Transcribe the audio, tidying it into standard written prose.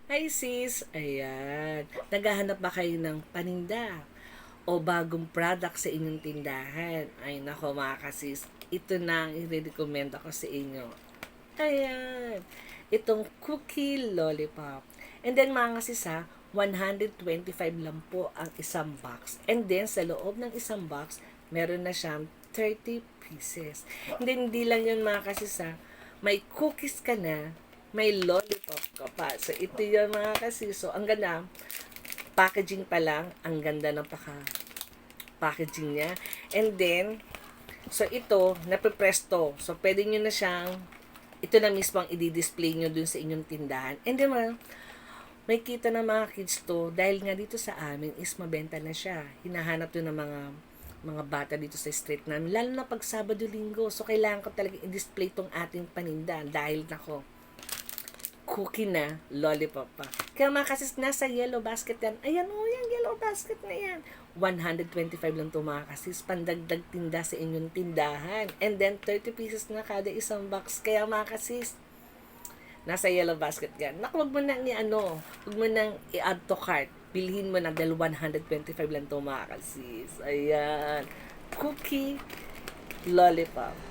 Hi sis! Ayan. Naghahanap ba kayo ng paninda? O bagong product sa inyong tindahan? Ay nako mga kasis, ito na ang i-recommend ako sa inyo. Ayan. Itong cookie lollipop. And then mga kasis ha, 125 lang po ang isang box. And then sa loob ng isang box, meron na siyang 30 pieces. And then hindi lang yun mga kasis ha, may cookies ka na, may lollipop ka pa. So, ito yun mga kasi. So, ang ganda. Packaging pa lang. Ang ganda ng packaging niya. And then, so ito, napipresto. So, pwede nyo na siyang, ito na mismo ang i-display nyo dun sa inyong tindahan. And then, may kita ng mga kids to, dahil nga dito sa amin is mabenta na siya. Hinahanap to ng mga bata dito sa street namin, lalo na pag Sabado-Linggo. So, kailangan ko talaga i-display tong ating paninda dahil nako, cookie na, lollipop pa. Kaya mga kasis, nasa yellow basket yan. Ayan o, yung yellow basket na yan. 125 lang ito mga kasis. Pandagdag tinda sa inyong tindahan. And then, 30 pieces na kada isang box. Kaya mga kasis, nasa yellow basket yan. Naku, huwag mo nang huwag mo nang i-add to cart. Bilhin mo na dahil 125 lang ito mga kasis. Ayan. Cookie, lollipop.